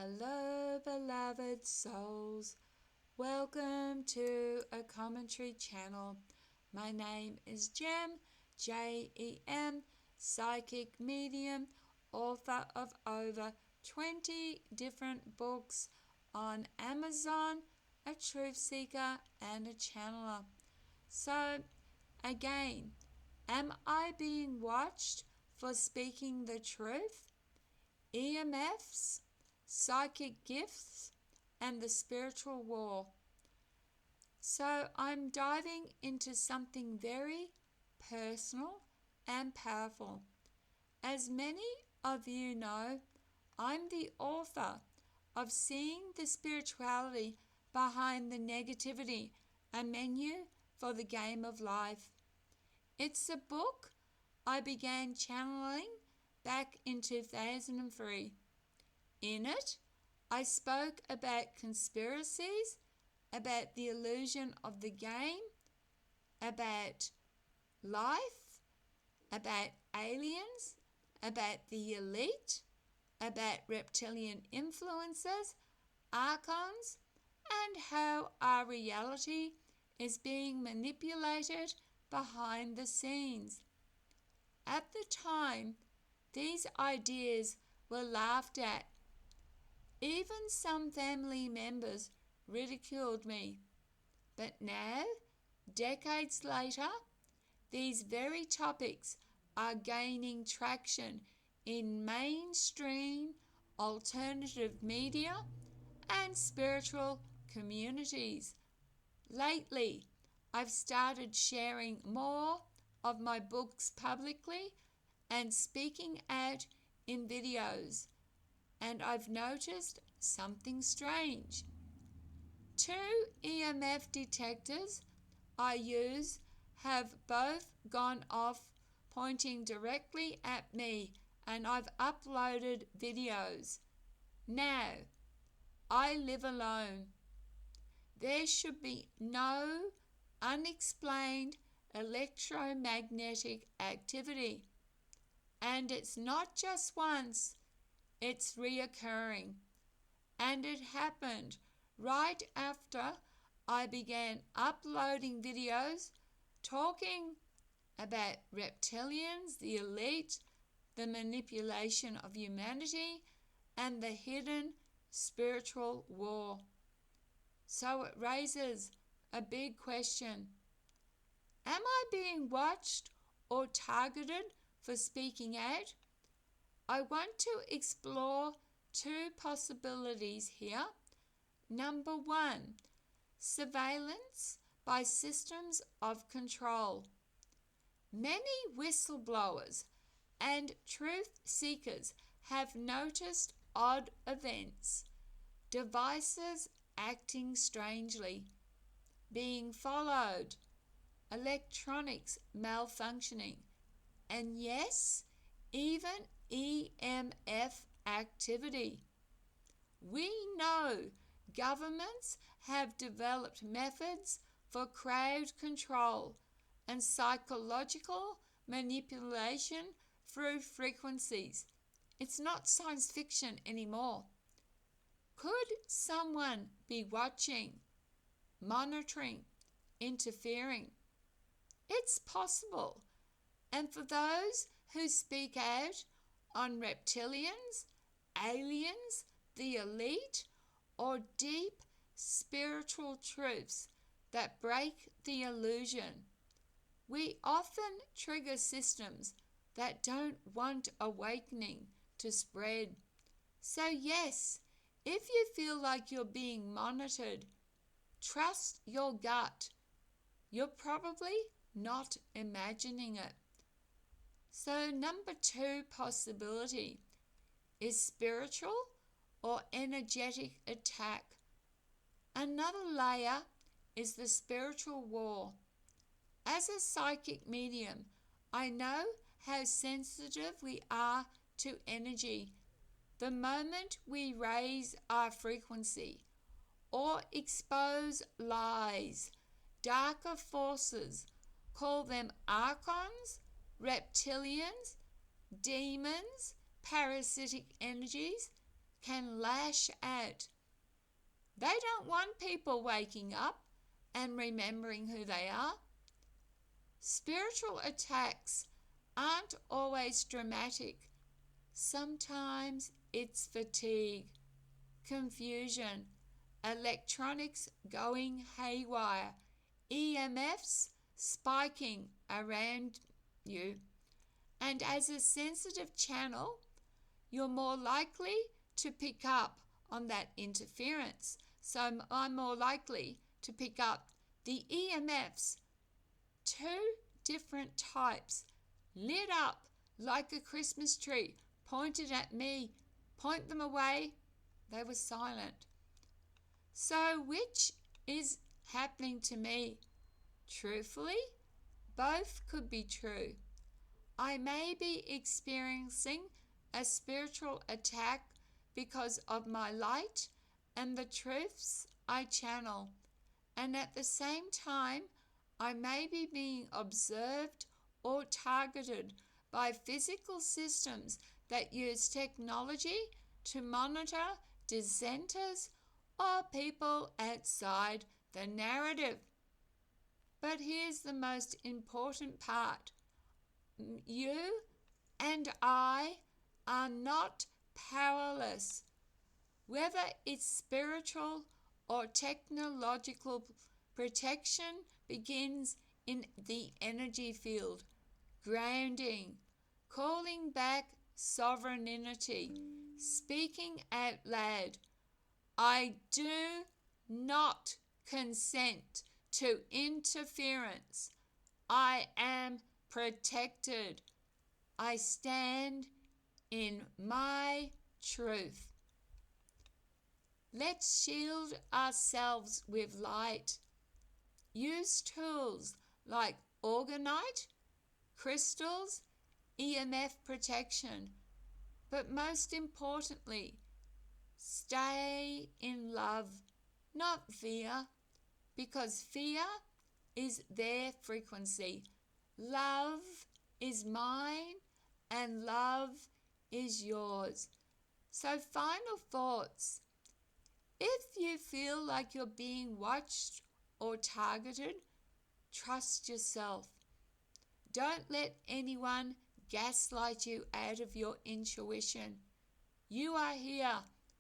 Hello, beloved souls. Welcome to a commentary channel. My name is Jem, Jem, psychic medium, author of over 20 different books on Amazon, a truth seeker and a channeler. So, again, am I being watched for speaking the truth? EMFs, psychic gifts, and the spiritual war. So I'm diving into something very personal and powerful. As many of you know, I'm the author of Seeing the Spirituality Behind the Negativity, a menu for the game of life. It's a book I began channeling back in 2003. In it, I spoke about conspiracies, about the illusion of the game, about life, about aliens, about the elite, about reptilian influences, archons, and how our reality is being manipulated behind the scenes. At the time, these ideas were laughed at. Even some family members ridiculed me. But now, decades later, these very topics are gaining traction in mainstream alternative media and spiritual communities. Lately, I've started sharing more of my books publicly and speaking out in videos, and I've noticed something strange. 2 EMF detectors I use have both gone off pointing directly at me, and I've uploaded videos. Now, I live alone. There should be no unexplained electromagnetic activity. And it's not just once, it's reoccurring. And it happened right after I began uploading videos talking about reptilians, the elite, the manipulation of humanity, and the hidden spiritual war. So it raises a big question. Am I being watched or targeted for speaking out? I want to explore 2 possibilities here. Number 1, surveillance by systems of control. Many whistleblowers and truth seekers have noticed odd events, devices acting strangely, being followed, electronics malfunctioning, and yes, even EMF activity. We know governments have developed methods for crowd control and psychological manipulation through frequencies. It's not science fiction anymore. Could someone be watching, monitoring, interfering? It's possible. And for those who speak out on reptilians, aliens, the elite, or deep spiritual truths that break the illusion, we often trigger systems that don't want awakening to spread. So yes, if you feel like you're being monitored, trust your gut. You're probably not imagining it. So number 2 possibility is spiritual or energetic attack. Another layer is the spiritual war. As a psychic medium, I know how sensitive we are to energy. The moment we raise our frequency or expose lies, darker forces, call them archons, reptilians, demons, parasitic energies, can lash at. They don't want people waking up and remembering who they are. Spiritual attacks aren't always dramatic. Sometimes it's fatigue, confusion, electronics going haywire, EMFs spiking around you. And as a sensitive channel, you're more likely to pick up on that interference. So I'm more likely to pick up the EMFs, 2 different types, lit up like a Christmas tree, pointed at me, point them away, they were silent. So which is happening to me? Truthfully, both could be true. I may be experiencing a spiritual attack because of my light and the truths I channel, and at the same time, I may be being observed or targeted by physical systems that use technology to monitor dissenters or people outside the narrative. But here's the most important part. You and I are not powerless. Whether it's spiritual or technological, protection begins in the energy field, grounding, calling back sovereignty, speaking out loud. I do not consent to interference. I am protected. I stand in my truth. Let's shield ourselves with light. Use tools like orgonite, crystals, EMF protection, but most importantly, stay in love, not fear, because fear is their frequency. Love is mine and love is yours. So final thoughts. If you feel like you're being watched or targeted, trust yourself. Don't let anyone gaslight you out of your intuition. You are here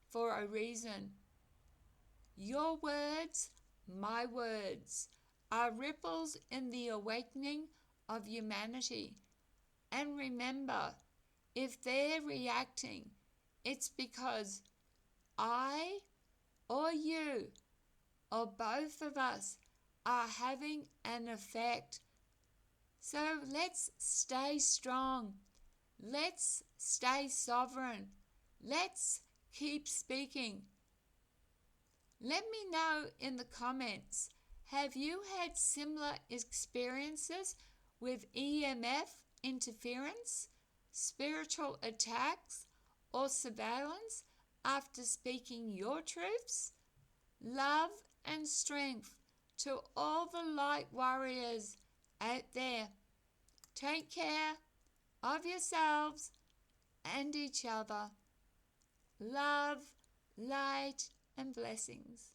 for a reason. Your words, my words, are ripples in the awakening of humanity. And remember, if they're reacting, it's because I or you or both of us are having an effect. So let's stay strong. Let's stay sovereign. Let's keep speaking. Let me know in the comments, have you had similar experiences with EMF interference, spiritual attacks, or surveillance after speaking your truths? Love and strength to all the light warriors out there. Take care of yourselves and each other. Love, light, and blessings.